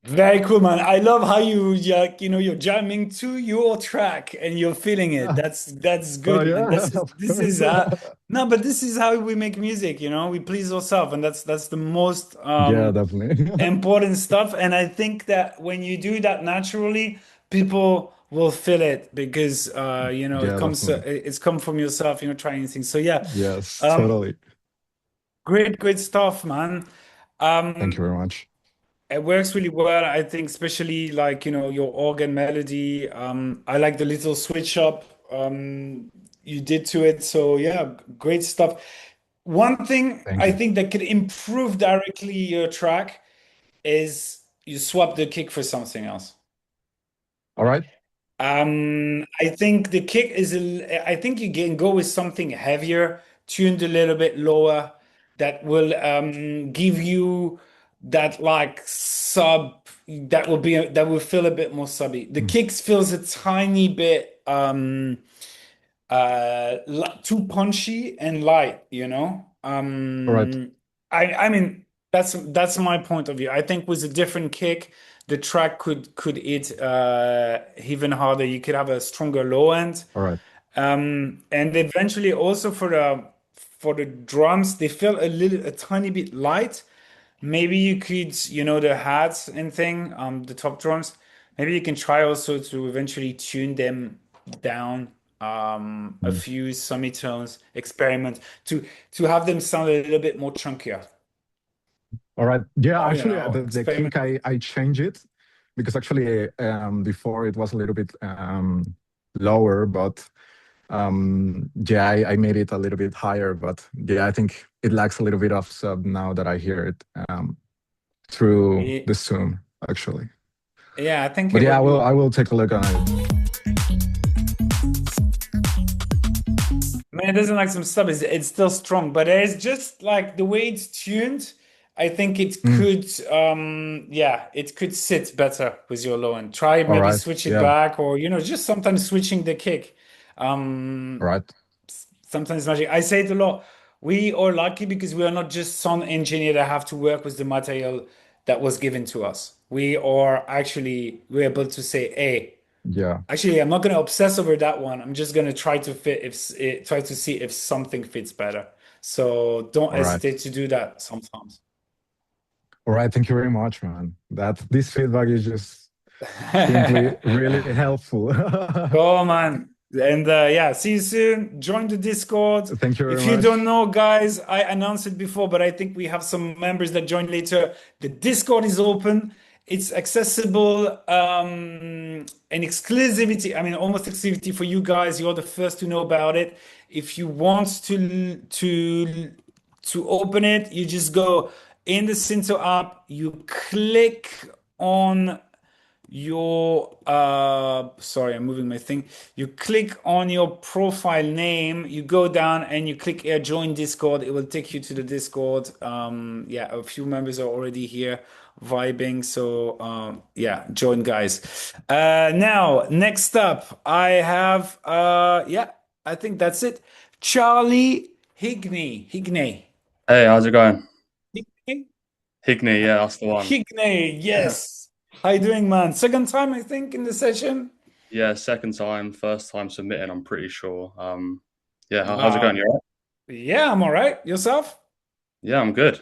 Very cool, man. I love how you're jamming to your track and you're feeling it. That's Oh good, man. yeah, of This is course. no, but this is how we make music, you know. We please ourselves, and that's the most Yeah, definitely. important stuff. And I think that when you do that naturally, people will feel it because Yeah, definitely. it's come from yourself, trying things. So yeah, Yes, um, totally. great stuff, man. Thank you Um, very much. it works really well, I think, especially like, your organ melody. I like the little switch up you did to it. So yeah, great stuff. One thing Thank I you. think that could improve directly your track is you swap the kick for something else. All right. I think the kick I think you can go with something heavier, tuned a little bit lower, that will give you that like sub that will feel a bit more subby. The Mm. kicks feels a tiny bit too punchy and light, you know? All right. I mean that's my point of view. I think with a different kick, the track could hit even harder. You could have a stronger low end. All right. And eventually also for the drums, they feel a tiny bit light. Maybe you could, the hats and thing, the top drums, maybe you can try also to eventually tune them down a Mm. few semitones, experiment to have them sound a little bit more chunkier. All right. Yeah, You actually, know, the kick, experiment. I changed it because actually before it was a little bit lower, but yeah, I made it a little bit higher. But yeah, I think it lacks a little bit of sub now that I hear it through the Zoom, actually. Yeah, I think But it yeah, will. I will take a look on it. Man, it doesn't like some sub. It's still strong, but it's just like the way it's tuned. I think it Mm. could, yeah, it could sit better with your low end. Try All maybe right. switch it Yeah. back, or just sometimes switching the kick. All right. Sometimes magic. I say it a lot. We are lucky because we are not just sound engineer that have to work with the material that was given to us. We're able to say, hey. Yeah. Actually, I'm not going to obsess over that one. I'm just going to try to try to see if something fits better. So don't All right. hesitate to do that sometimes. All right. Thank you very much, man. This feedback is just simply really helpful. Cool, man. And yeah, see you soon. Join the Discord. Thank you very If you much. don't know, guys, I announced it before, but I think we have some members that join later. The Discord is open. It's accessible and exclusivity. I mean, almost exclusivity for you guys. You're the first to know about it. If you want to open it, you just go in the SYNTHO app. You click on your sorry, I'm moving my thing. You click on your profile name, you go down and you click here join Discord. It will take you to the Discord. Yeah, a few members are already here vibing, so yeah, join, guys. Now next up I have yeah, I think that's it. Charlie Higney. Hey, how's it going? Higney? Higney, yeah, that's the one. Higney, yes. How you doing, man? Second time, I think, in the session. Yeah, second time, first time submitting, I'm pretty sure. Yeah, how's it going? You all right? Yeah, I'm all right. Yourself? Yeah, I'm good.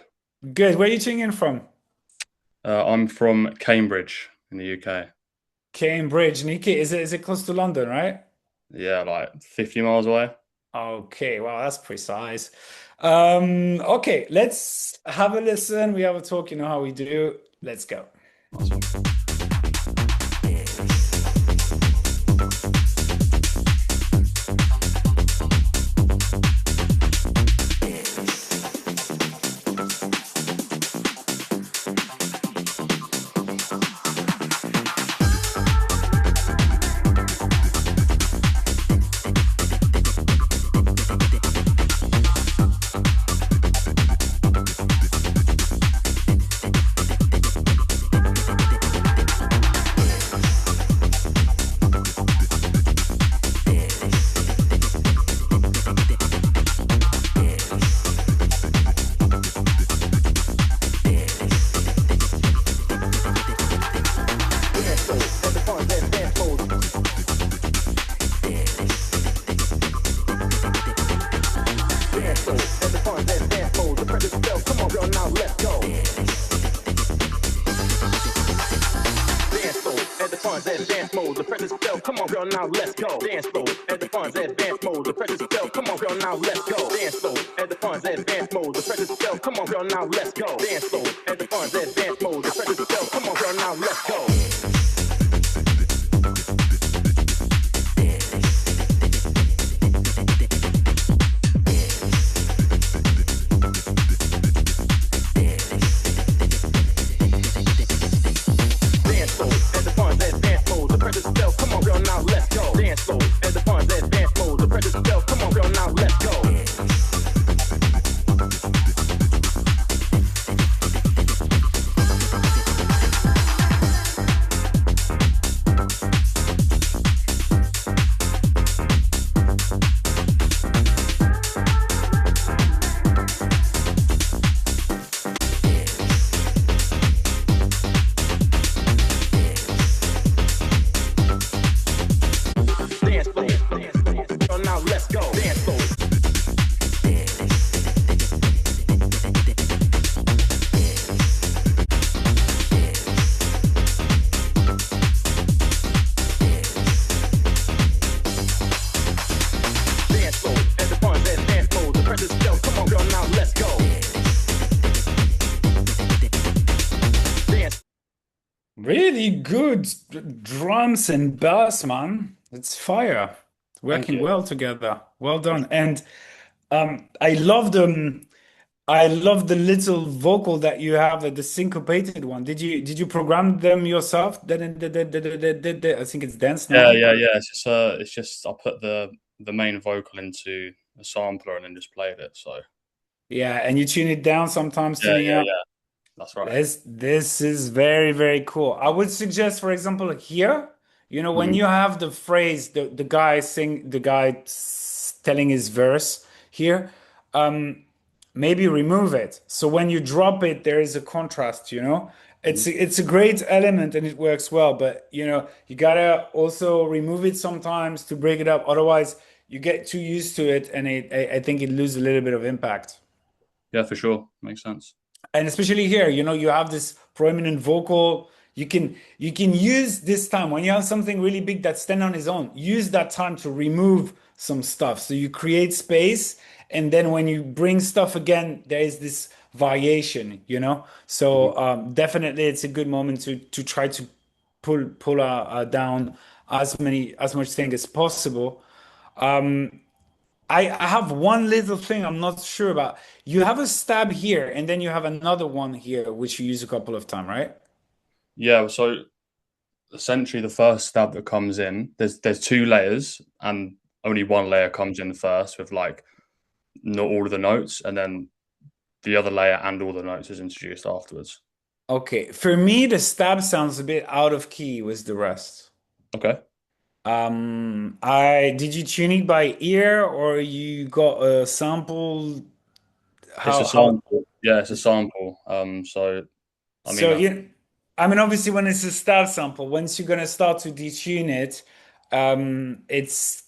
Good. Where are you tuning in from? I'm from Cambridge in the UK. Cambridge, Nikki. Is it close to London, right? Yeah, like 50 miles away. Okay, wow, that's precise. Okay, let's have a listen. We have a talk, you know how we do. Let's go. Awesome. Really good drums and bass, man. It's fire. Thank Working you. well together. Well done. And I love the little vocal that you have, the syncopated one. Did you program them yourself? I think it's dance Yeah, now. yeah, yeah. It's just I put the main vocal into a sampler and then just played it. So Yeah, and you tune it down sometimes, yeah, tuning yeah, up. yeah. That's right. This is very, very cool. I would suggest, for example, here, when Mhm. you have the phrase, the guy telling his verse here, um, maybe remove it. So when you drop it, there is a contrast. Mhm. It's a great element and it works well, but you gotta also remove it sometimes to break it up. Otherwise, you get too used to it and I think it loses a little bit of impact. Yeah, for sure. Makes sense. And especially here, you have this prominent vocal. You can use this time when you have something really big that stand on its own. Use that time to remove some stuff. So you create space, and then when you bring stuff again, there is this variation. Mhm. So definitely, it's a good moment to try to pull down as much thing as possible. I have one little thing I'm not sure about. You have a stab here, and then you have another one here, which you use a couple of times, right? Yeah. So essentially, the first stab that comes in, there's two layers, and only one layer comes in first with like not all of the notes, and then the other layer and all the notes is introduced afterwards. Okay. For me, the stab sounds a bit out of key with the rest. Okay. I did you tune it by ear or you got a sample? It's a How sample. Yeah, it's a sample. So I So mean, I mean, obviously, when it's a stab sample, once you're gonna start to detune it, it's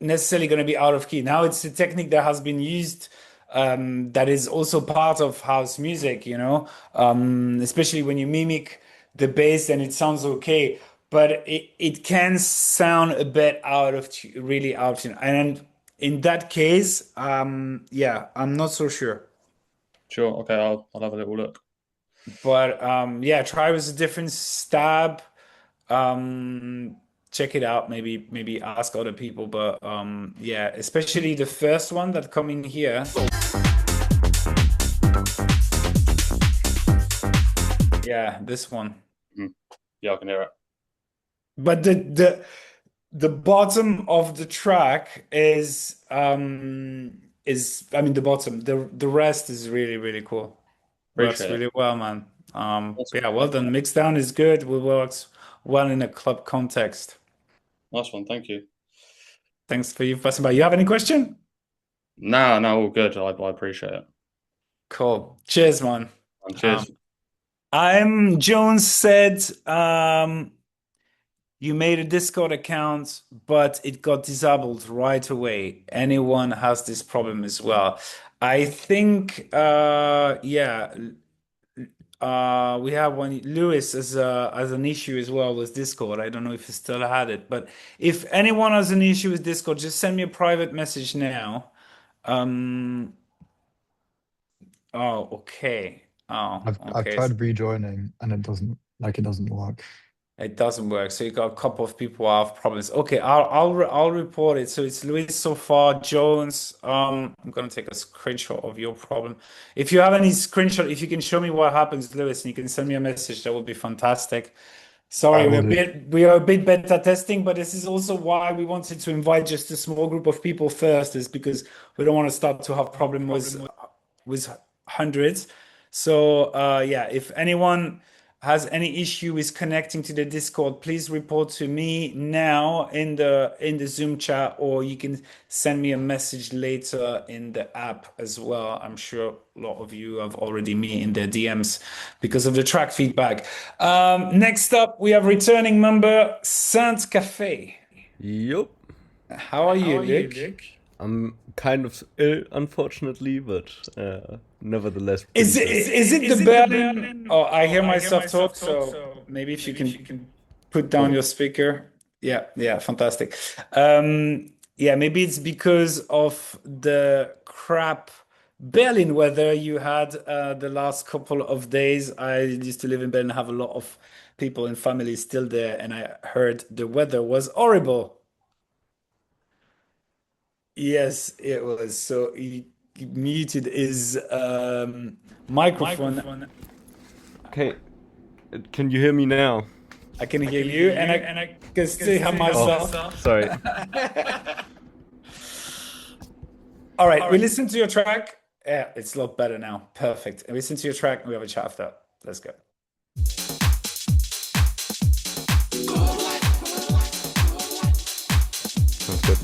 necessarily gonna be out of key. Now, it's a technique that has been used, that is also part of house music. Especially when you mimic the bass, and it sounds okay, but it can sound a bit really out of tune. And in that case, yeah, I'm not so sure. sure. Okay, I'll have a little look. But yeah, try with a different stab. Um, check it out. Maybe ask other people. But yeah, especially the first one that come in here. Yeah, this one. Mhm. Yeah, I can hear it. But the bottom of the track is I mean the bottom. The rest is really, really cool. Works Appreciate it. really well, man. Awesome. Yeah, well Thank done. Mix down is good. It works well in a club context. Nice one. Thank you. Thanks for you fussing about. You have any question? No, no, all good. I appreciate it. Cool. Cheers, man. And Um, cheers. I'm Jones said you made a Discord account, but it got disabled right away. Anyone has this problem as well. I think yeah, we have one Lewis as an issue as well with Discord. I don't know if he still had it, but if anyone has an issue with Discord, just send me a private message now. Um, oh, okay. Oh, I've okay. tried rejoining and it doesn't work. It doesn't work. So you got a couple of people who have problems. Okay, I'll report it. So it's Luis so far, Jones. I'm gonna take a screenshot of your problem. If you have any screenshot, if you can show me what happens, Lewis, and you can send me a message, that would be fantastic. I Sorry, will do. we are a bit beta testing, but this is also why we wanted to invite just a small group of people first, is because we don't want to start to have problem with hundreds. So yeah, if anyone has any issue with connecting to the Discord, please report to me now in the Zoom chat, or you can send me a message later in the app as well. I'm sure a lot of you have already me in their DMs because of the track feedback. Next up, we have returning member Saint Cafe. Yup. How are you, Luke? I'm kind of ill, unfortunately, but nevertheless pretty Is it good. is it the Berlin? Oh, I hear myself talk, so maybe if you can put down your speaker. Yeah, yeah, fantastic. Yeah, maybe it's because of the crap Berlin weather you had the last couple of days. I used to live in Berlin, have a lot of people and family still there, and I heard the weather was horrible. Yes, it was. So he muted his microphone. Okay, can you hear me now? I can hear you, and I can still hear myself. Oh, sorry. All right, we listen to your track. Yeah, it's a lot better now. Perfect. And we listen to your track, and we have a chat after. Let's go. Sounds good.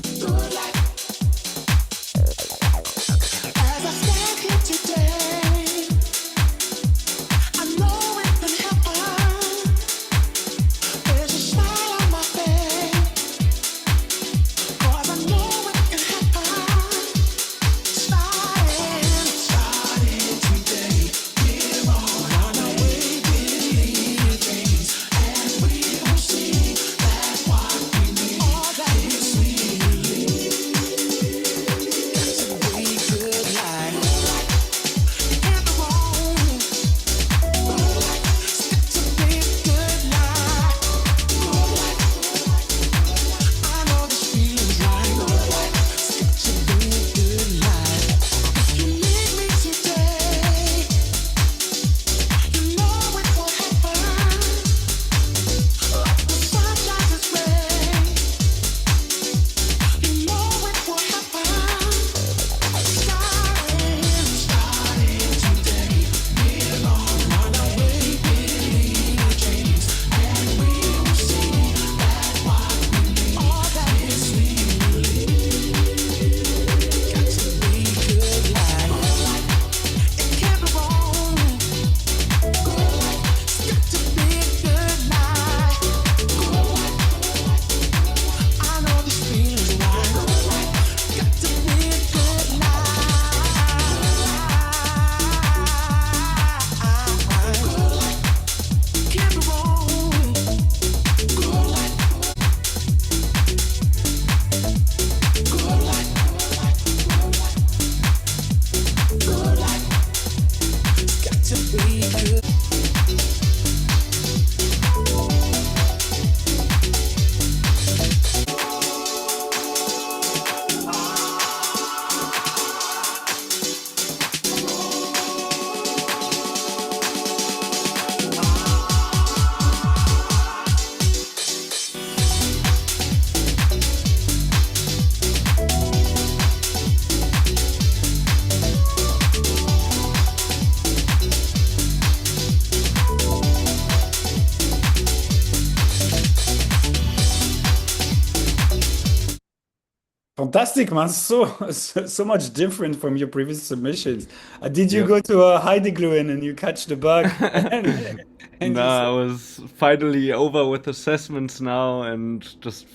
Fantastic, man. So much different from your previous submissions. Did you Yep. go to a Heidi Gluen and you catch the bug? And No, you I said, was finally over with assessments now and just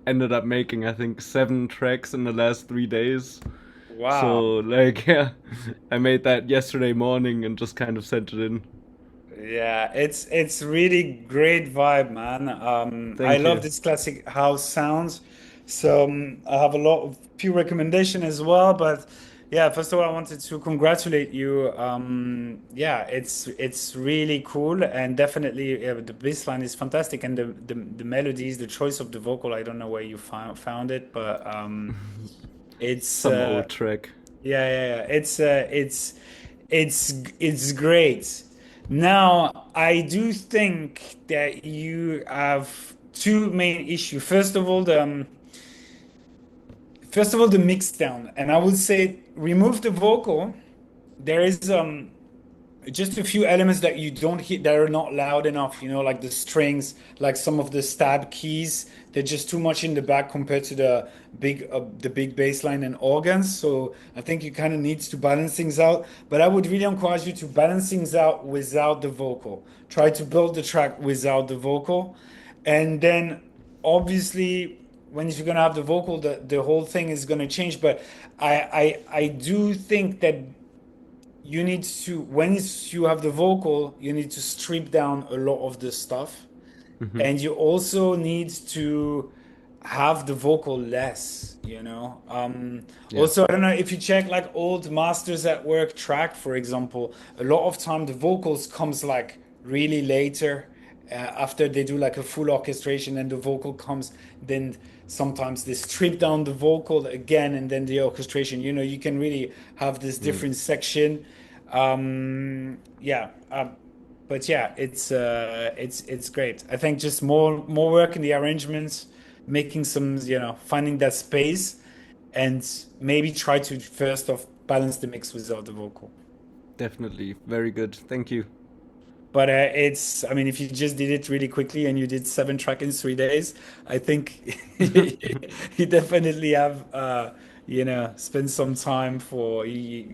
ended up making, I think, 7 tracks in the last 3 days. wow. So, like, yeah, I made that yesterday morning and just kind of sent it in. Yeah, it's really great vibe, man. I Thank love you. this classic house sounds. So I have a lot of few recommendation as well. But yeah, first of all, I wanted to congratulate you. Yeah, it's really cool, and definitely the bass line is fantastic, and the melodies, the choice of the vocal. I don't know where you found it, but it's Some old track. yeah. It's great. Now, I do think that you have two main issues. First of all, the mix down, and I would say remove the vocal. There is just a few elements that you don't hit that are not loud enough, like the strings, like some of the stab keys. They're just too much in the back compared to the big bass line and organs. So I think you kind of need to balance things out. But I would really encourage you to balance things out without the vocal. Try to build the track without the vocal. And then obviously when you're gonna have the vocal, the whole thing is gonna change. But I do think that you need to when you have the vocal, you need to strip down a lot of the stuff, Hmm. and you also need to have the vocal less. Yeah. Also, I don't know if you check like old Masters at Work track, for example, a lot of time the vocals comes like really later, after they do like a full orchestration and the vocal comes, then sometimes they strip down the vocal again and then the orchestration. You can really have this Mm, different section. Yeah, but yeah, it's great. I think just more work in the arrangements, making some, finding that space, and maybe try to first off balance the mix without the vocal. definitely. Very good. Thank you. But I mean, if you just did it really quickly and you did 7 track in 3 days, I think you definitely have, spend some time for you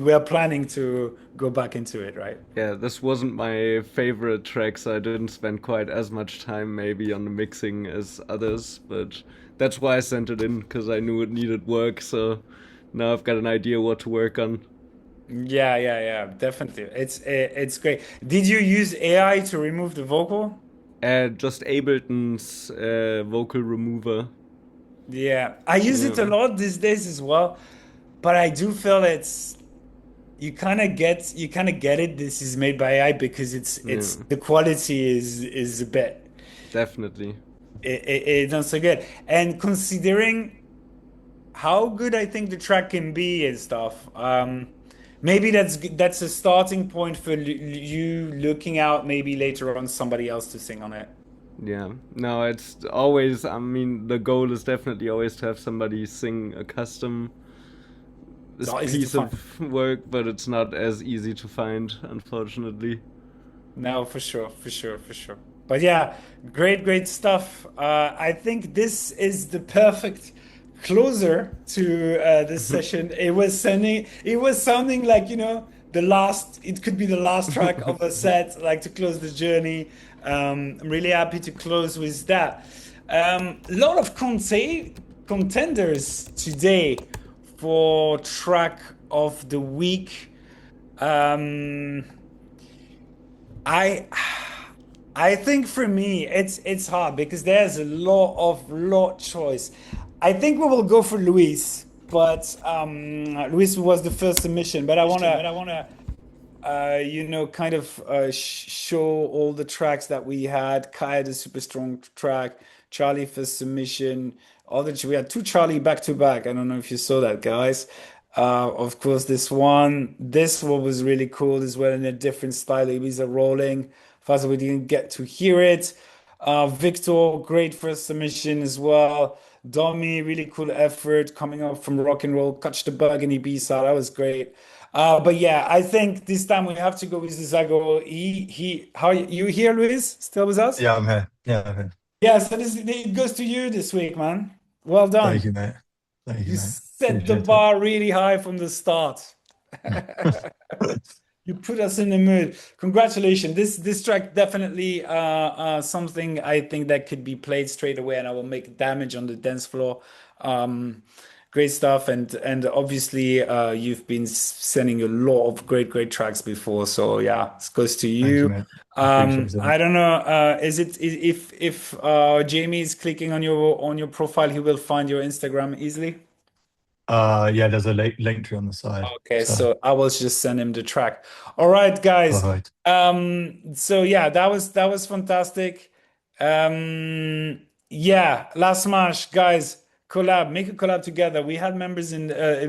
were planning to go back into it, right? Yeah, this wasn't my favorite track, so I didn't spend quite as much time maybe on the mixing as others, but that's why I sent it in, because I knew it needed work, so now I've got an idea what to work on. Yeah, yeah, yeah, definitely. It's great. Did you use AI to remove the vocal? Just Ableton's vocal remover. Yeah, I use Yeah, it a lot these days as well, but I do feel you kind of get it. This is made by AI because it's yeah, the quality is a bit definitely. it's not so good. And considering how good I think the track can be and stuff, maybe that's a starting point for you looking out maybe later on somebody else to sing on it. Yeah, no, it's always, I mean, the goal is definitely always to have somebody sing a custom It's this all easy to piece find. of work, but it's not as easy to find, unfortunately. No, for sure, for sure, for sure. But yeah, great, great stuff. I think this is the perfect closer to this session. It was sounding like, the last, it could be the last track of a set, like to close the journey. I'm really happy to close with that. A lot of contenders today for track of the week. Um, I I think for me it's hard because there's a lot choice. I think we will go for Luis, but Luis was the first submission, but I wanna kind of show all the tracks that we had. Kai had a super strong track, Charlie for submission. We had two Charlie back to back. I don't know if you saw that, guys. Of course, this one was really cool as well in a different style. It was a rolling. Fast we didn't get to hear it. Victor, great first submission as well. Domi, really cool effort coming up from rock and roll. Catch the bug in Ibiza, that was great. But yeah, I think this time we have to go with Zago. How you here, Luis? Still with us? Yeah, I'm here. Yeah, I'm here. Yeah, so it goes to you this week, man. Well Thank done. you, mate. Thank you, You mate. set the Appreciate it. bar really high from the start. You put us in the mood. Congratulations. This track definitely something I think that could be played straight away and I will make damage on the dance floor. Great stuff and obviously you've been sending a lot of great tracks before. So yeah, it goes to Thank you, you. mate. Appreciate it. I don't know. Is it if Jamie is clicking on your profile, he will find your Instagram easily? Yeah, there's a link tree on the side. Okay, So so I will just send him the track. All right, guys. perfect. So yeah, that was fantastic. Yeah, last smash, guys, make a collab together. We had members in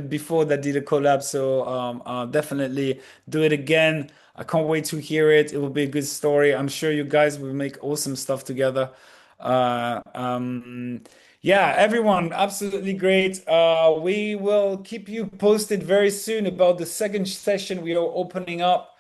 before that did a collab, so definitely do it again. I can't wait to hear it. It will be a good story. I'm sure you guys will make awesome stuff together. Uh, um, yeah, everyone, absolutely great. We will keep you posted very soon about the second session we are opening up.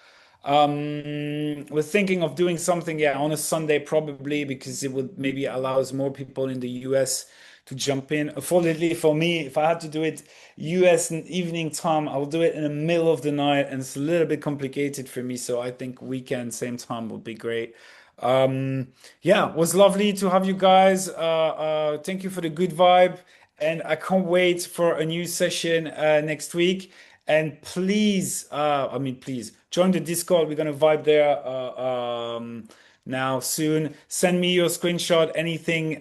We're thinking of doing something, yeah, on a Sunday probably because it would maybe allows more people in the US to jump in. Unfortunately for me, if I had to do it US evening time, I'll do it in the middle of the night, and it's a little bit complicated for me. So I think weekend same time would be great. Yeah, it was lovely to have you guys. Thank you for the good vibe, and I can't wait for a new session next week. And please, I mean, please join the Discord. We're gonna vibe there now soon. Send me your screenshot, anything.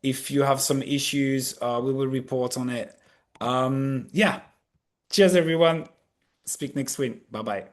If you have some issues, we will report on it. Yeah. Cheers, everyone. Speak next week. Bye bye.